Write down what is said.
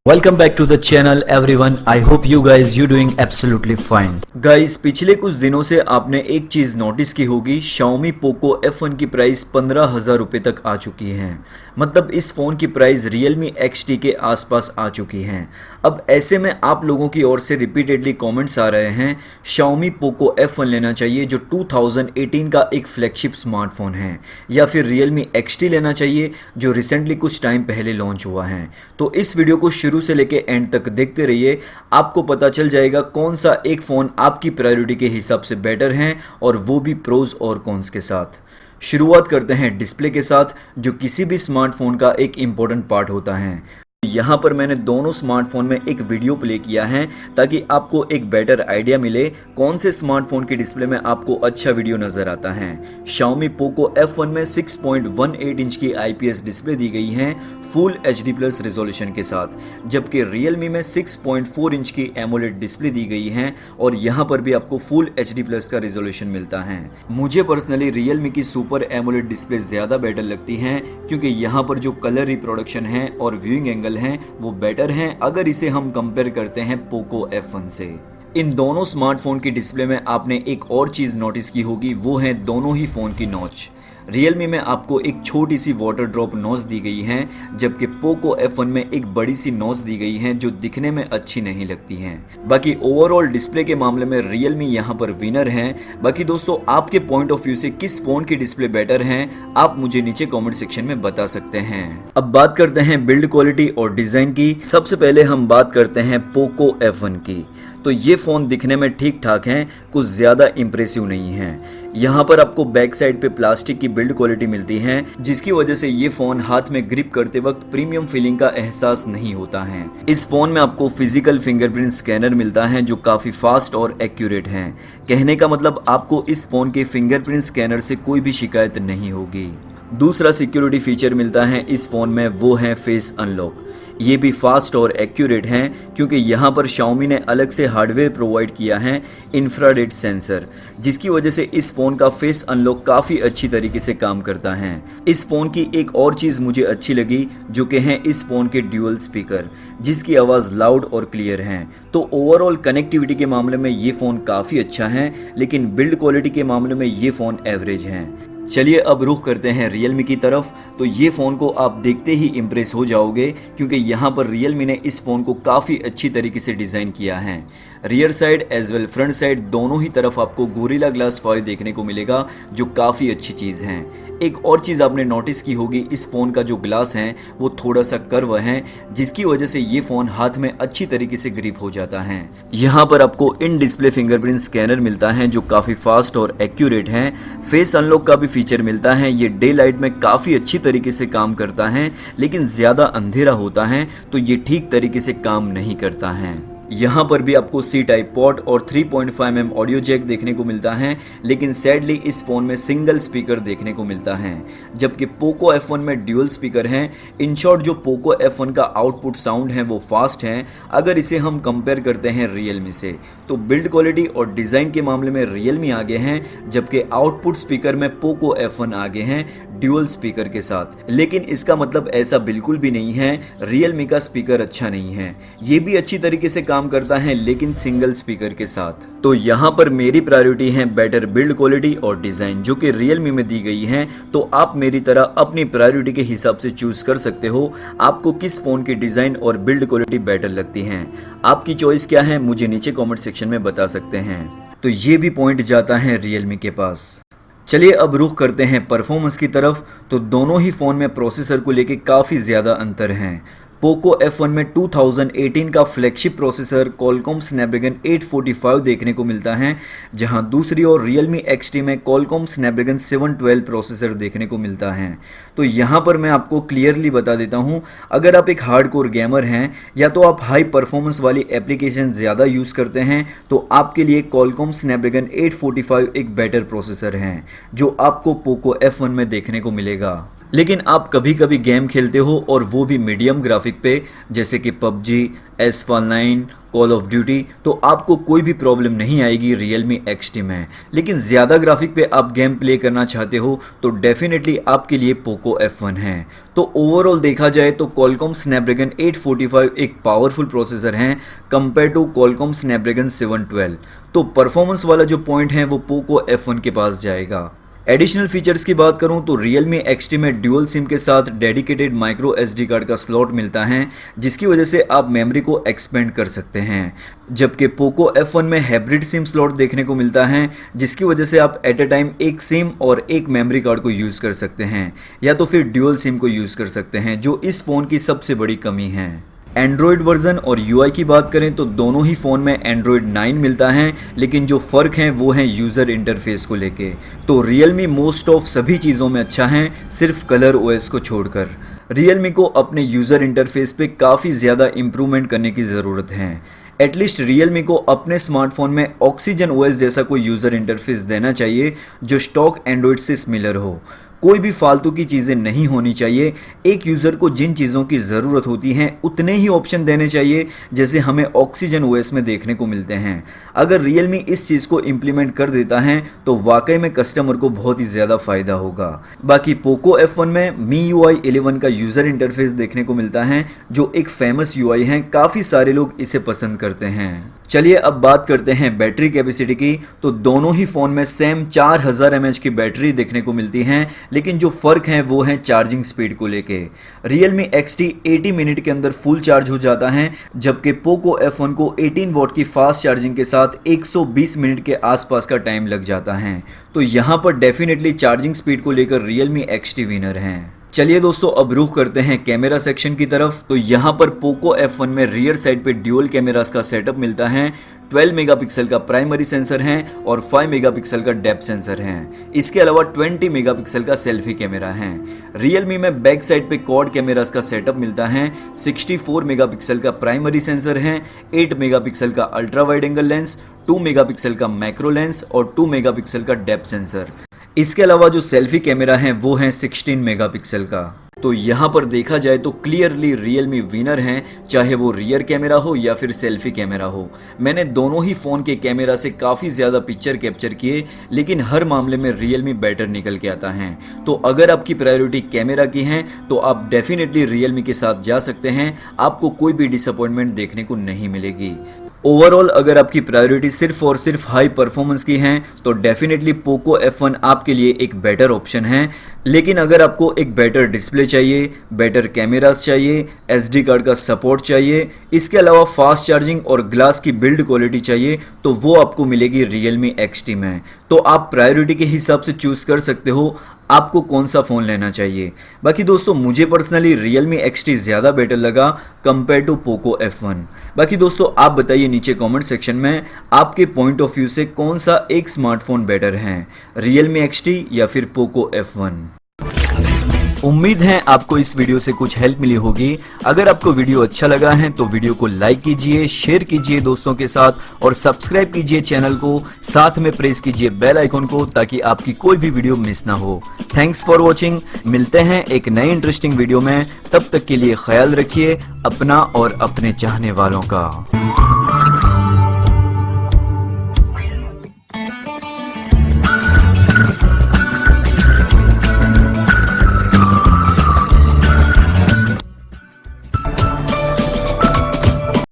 Welcome back to the channel everyone. I hope you guys you doing absolutely fine. Guys, पिछले कुछ दिनों से आपने एक चीज नोटिस की होगी, Xiaomi Poco F1 की प्राइस 15,000 रुपए तक आ चुकी है। मतलब इस फोन की प्राइस Realme XT के आसपास आ चुकी है। अब ऐसे में आप लोगों की ओर से रिपीटेडली कमेंट्स आ रहे हैं Xiaomi Poco F1 लेना चाहिए जो 2018 का एक फ्लैगशिप स्मार्टफोन है, या फिर Realme XT लेना चाहिए जो रिसेंटली कुछ टाइम पहले लॉन्च हुआ है। तो इस वीडियो को शुरू से लेके एंड तक देखते रहिए, आपको पता चल जाएगा कौन सा एक फ़ोन आपकी प्रायोरिटी के हिसाब से बेटर है, और वो भी प्रोज और कॉन्स के साथ। शुरुआत करते हैं डिस्प्ले के साथ, जो किसी भी स्मार्टफोन का एक इम्पोर्टेंट पार्ट होता है। यहाँ पर मैंने दोनों स्मार्टफोन में एक वीडियो प्ले किया है ताकि आपको एक बेटर आइडिया मिले कौन से स्मार्टफोन की डिस्प्ले में आपको अच्छा वीडियो नजर आता है। Xiaomi Poco F1 में 6.18 इंच की IPS डिस्प्ले दी गई है फुल HD प्लस रेजोल्यूशन के साथ, जबकि Realme में 6.4 इंच की AMOLED डिस्प्ले दी गई है और यहाँ पर भी आपको फुल HD प्लस का रेजोल्यूशन मिलता है। मुझे पर्सनली Realme की सुपर AMOLED डिस्प्ले ज़्यादा बेटर लगती है, क्योंकि यहाँ पर जो कलर रिप्रोडक्शन है और व्यूइंग एंगल हैं वो बेटर हैं अगर इसे हम कंपेयर करते हैं Poco F1 से। इन दोनों स्मार्टफोन की डिस्प्ले में आपने एक और चीज़ नोटिस की होगी, वो है दोनों ही फ़ोन की नॉच। Realme में आपको एक छोटी सी वाटर ड्रॉप नॉच दी गई है, जबकि Poco F1 में एक बड़ी सी नॉच दी गई है जो दिखने में अच्छी नहीं लगती हैं। बाकी ओवरऑल डिस्प्ले के मामले में Realme यहाँ पर विनर हैं। बाकी दोस्तों, आपके पॉइंट ऑफ व्यू से किस फ़ोन की डिस्प्ले बेटर है आप मुझे नीचे कॉमेंट सेक्शन में बता सकते हैं। अब बात करते हैं बिल्ड क्वालिटी और डिज़ाइन की। सबसे पहले हम बात करते हैं Poco F1 की। तो ये फ़ोन दिखने में ठीक ठाक हैं, कुछ ज़्यादा इम्प्रेसिव नहीं है। यहाँ पर आपको बैक साइड पे प्लास्टिक की बिल्ड क्वालिटी मिलती है, जिसकी वजह से ये फ़ोन हाथ में ग्रिप करते वक्त प्रीमियम फीलिंग का एहसास नहीं होता है। इस फ़ोन में आपको फिजिकल फिंगरप्रिंट स्कैनर मिलता है जो काफ़ी फास्ट और एक्यूरेट है। कहने का मतलब आपको इस फ़ोन के फिंगरप्रिंट स्कैनर से कोई भी शिकायत नहीं होगी। दूसरा सिक्योरिटी फीचर मिलता है इस फ़ोन में, वो है फेस अनलॉक। ये भी फास्ट और एक्यूरेट हैं, क्योंकि यहाँ पर Xiaomi ने अलग से हार्डवेयर प्रोवाइड किया है इंफ्रारेड सेंसर, जिसकी वजह से इस फ़ोन का फेस अनलॉक काफ़ी अच्छी तरीके से काम करता है। इस फ़ोन की एक और चीज़ मुझे अच्छी लगी, जो कि हैं इस फ़ोन के ड्यूअल स्पीकर, जिसकी आवाज़ लाउड और क्लियर है। तो ओवरऑल कनेक्टिविटी के मामले में ये फ़ोन काफ़ी अच्छा है, लेकिन बिल्ड क्वालिटी के मामले में ये फ़ोन एवरेज हैं। चलिए अब रुख करते हैं Realme की तरफ। तो ये फ़ोन को आप देखते ही इम्प्रेस हो जाओगे, क्योंकि यहाँ पर Realme ने इस फ़ोन को काफ़ी अच्छी तरीके से डिज़ाइन किया है। Rear side as well front side दोनों ही तरफ आपको गोरिल्ला ग्लास फॉयल देखने को मिलेगा, जो काफ़ी अच्छी चीज़ है। एक और चीज़ आपने नोटिस की होगी, इस फ़ोन का जो ग्लास है वो थोड़ा सा कर्व है, जिसकी वजह से ये फ़ोन हाथ में अच्छी तरीके से ग्रिप हो जाता है। यहाँ पर आपको इन डिस्प्ले फिंगरप्रिंट स्कैनर मिलता है जो काफ़ी फास्ट और एक्यूरेट है। फेस अनलॉक का भी फीचर मिलता है। ये डे लाइट में काफ़ी अच्छी तरीके से काम करता है, लेकिन ज़्यादा अंधेरा होता है तो ये ठीक तरीके से काम नहीं करता है। यहाँ पर भी आपको C टाइप पोर्ट और 3.5mm ऑडियो जैक देखने को मिलता है, लेकिन सैडली इस फ़ोन में सिंगल स्पीकर देखने को मिलता है, जबकि Poco F1 में ड्यूअल स्पीकर हैं। इन शॉर्ट जो Poco F1 का आउटपुट साउंड है वो फास्ट है अगर इसे हम कंपेयर करते हैं Realme से। तो बिल्ड क्वालिटी और डिज़ाइन के मामले में Realme आगे हैं, जबकि आउटपुट स्पीकर में Poco F1 आगे हैं ड्यूअल स्पीकर के साथ। लेकिन इसका मतलब ऐसा बिल्कुल भी नहीं है Realme का स्पीकर अच्छा नहीं है, ये भी अच्छी तरीके से काम करता है, लेकिन सिंगल स्पीकर के साथ। तो यहाँ पर मेरी प्रायोरिटी है बेटर बिल्ड क्वालिटी और डिज़ाइन, जो कि Realme में दी गई है। तो आप मेरी तरह अपनी प्रायोरिटी के हिसाब से चूज़ कर सकते हो, आपको किस फ़ोन की डिज़ाइन और बिल्ड क्वालिटी बेटर लगती है। आपकी चॉइस क्या है मुझे नीचे कॉमेंट सेक्शन में बता सकते हैं। तो ये भी पॉइंट जाता है Realme के पास। चलिए अब रुख करते हैं परफॉर्मेंस की तरफ। तो दोनों ही फ़ोन में प्रोसेसर को लेके काफ़ी ज़्यादा अंतर हैं। पोको F1 में 2018 का फ्लैगशिप प्रोसेसर Qualcomm Snapdragon 845 देखने को मिलता है, जहां दूसरी ओर Realme XT में Qualcomm Snapdragon 712 प्रोसेसर देखने को मिलता है। तो यहां पर मैं आपको क्लियरली बता देता हूं, अगर आप एक हार्डकोर गेमर हैं या तो आप हाई परफॉर्मेंस वाली एप्लीकेशन ज़्यादा यूज़ करते हैं, तो आपके लिए Qualcomm Snapdragon 845 एक बेटर प्रोसेसर है, जो आपको पोको F1 में देखने को मिलेगा। लेकिन आप कभी कभी गेम खेलते हो और वो भी मीडियम ग्राफिक पे, जैसे कि PUBG, S9, call of duty, तो आपको कोई भी प्रॉब्लम नहीं आएगी Realme XT में। लेकिन ज़्यादा ग्राफिक पे आप गेम प्ले करना चाहते हो तो डेफिनेटली आपके लिए Poco F1 है। तो ओवरऑल देखा जाए तो Qualcomm Snapdragon 845 एक पावरफुल प्रोसेसर है कंपेयर टू Qualcomm Snapdragon 712। तो परफॉर्मेंस वाला जो पॉइंट है वो Poco F1 के पास जाएगा। एडिशनल फीचर्स की बात करूं तो Realme XT में ड्यूअल सिम के साथ डेडिकेटेड माइक्रो SD कार्ड का स्लॉट मिलता है, जिसकी वजह से आप मेमोरी को एक्सपेंड कर सकते हैं। जबकि Poco F1 में हाइब्रिड सिम स्लॉट देखने को मिलता है, जिसकी वजह से आप एट ए टाइम एक सिम और एक मेमोरी कार्ड को यूज़ कर सकते हैं, या तो फिर ड्यूअल सिम को यूज़ कर सकते हैं, जो इस फ़ोन की सबसे बड़ी कमी है। एंड्रॉयड वर्जन और UI की बात करें तो दोनों ही फ़ोन में Android 9 मिलता है, लेकिन जो फ़र्क है वो है यूज़र इंटरफेस को लेके। तो Realme मोस्ट ऑफ सभी चीज़ों में अच्छा है, सिर्फ कलर OS को छोड़कर। Realme को अपने यूज़र इंटरफेस पे काफ़ी ज़्यादा इम्प्रूवमेंट करने की ज़रूरत है। एटलीस्ट Realme को अपने स्मार्टफोन में ऑक्सीजन OS जैसा कोई यूज़र इंटरफेस देना चाहिए जो स्टॉक एंड्रॉयड से सिमिलर हो। कोई भी फालतू की चीज़ें नहीं होनी चाहिए। एक यूज़र को जिन चीज़ों की ज़रूरत होती हैं उतने ही ऑप्शन देने चाहिए जैसे हमें ऑक्सीजन OS में देखने को मिलते हैं। अगर Realme इस चीज़ को इम्प्लीमेंट कर देता है तो वाकई में कस्टमर को बहुत ही ज़्यादा फ़ायदा होगा। बाकी Poco F1 में MIUI 11 का यूज़र इंटरफेस देखने को मिलता है, जो एक फेमस UI है, काफ़ी सारे लोग इसे पसंद करते हैं। चलिए अब बात करते हैं बैटरी कैपेसिटी की। तो दोनों ही फ़ोन में सेम 4000 mAh की बैटरी देखने को मिलती है, लेकिन जो फ़र्क है वो है चार्जिंग स्पीड को लेके। Realme XT 80 मिनट के अंदर फुल चार्ज हो जाता है, जबकि Poco F1 को 18 वॉट की फास्ट चार्जिंग के साथ 120 मिनट के आसपास का टाइम लग जाता है। तो यहाँ पर डेफिनेटली चार्जिंग स्पीड को लेकर Realme XT विनर हैं। चलिए दोस्तों अब रुख करते हैं कैमरा सेक्शन की तरफ। तो यहाँ पर Poco F1 में रियर साइड पे ड्यूअल कैमरास का सेटअप मिलता है। 12 मेगापिक्सल का प्राइमरी सेंसर है और 5 मेगापिक्सल का डेप्थ सेंसर है। इसके अलावा 20 मेगापिक्सल का सेल्फी कैमरा है। Realme में बैक साइड पे क्वाड कैमरास का सेटअप मिलता है। 64 मेगापिक्सल का प्राइमरी सेंसर है, 8 मेगापिक्सल का ultra wide angle lens, 2 megapixel का मैक्रो लेंस और 2 मेगापिक्सल का डेप्थ सेंसर। इसके अलावा जो सेल्फी कैमरा है वो है 16 मेगापिक्सल का। तो यहाँ पर देखा जाए तो क्लियरली Realme विनर हैं, चाहे वो रियर कैमरा हो या फिर सेल्फी कैमरा हो। मैंने दोनों ही फ़ोन के कैमरा से काफ़ी ज़्यादा पिक्चर कैप्चर किए, लेकिन हर मामले में Realme बेटर निकल के आता है। तो अगर आपकी प्रायोरिटी कैमरा की है तो आप डेफिनेटली Realme के साथ जा सकते हैं, आपको कोई भी डिसअपॉइंटमेंट देखने को नहीं मिलेगी। ओवरऑल अगर आपकी प्रायोरिटी सिर्फ और सिर्फ हाई परफॉर्मेंस की है तो डेफिनेटली Poco F1 आपके लिए एक बेटर ऑप्शन है। लेकिन अगर आपको एक बेटर डिस्प्ले चाहिए, बेटर कैमरास चाहिए, SD कार्ड का सपोर्ट चाहिए, इसके अलावा फास्ट चार्जिंग और ग्लास की बिल्ड क्वालिटी चाहिए, तो वो आपको मिलेगी Realme XT में। तो आप प्रायोरिटी के हिसाब से चूज़ कर सकते हो आपको कौन सा फ़ोन लेना चाहिए। बाकी दोस्तों मुझे पर्सनली Realme XT ज़्यादा बेटर लगा कंपेयर टू Poco F1। बाकी दोस्तों आप बताइए नीचे कमेंट सेक्शन में आपके पॉइंट ऑफ व्यू से कौन सा एक स्मार्टफोन बेटर है, Realme XT या फिर Poco F1। उम्मीद है आपको इस वीडियो से कुछ हेल्प मिली होगी। अगर आपको वीडियो अच्छा लगा है तो वीडियो को लाइक कीजिए, शेयर कीजिए दोस्तों के साथ और सब्सक्राइब कीजिए चैनल को, साथ में प्रेस कीजिए बेल आइकन को ताकि आपकी कोई भी वीडियो मिस ना हो। Thanks for watching. मिलते हैं एक नई इंटरेस्टिंग वीडियो में, तब तक के लिए ख्याल रखिए अपना और अपने चाहने वालों का।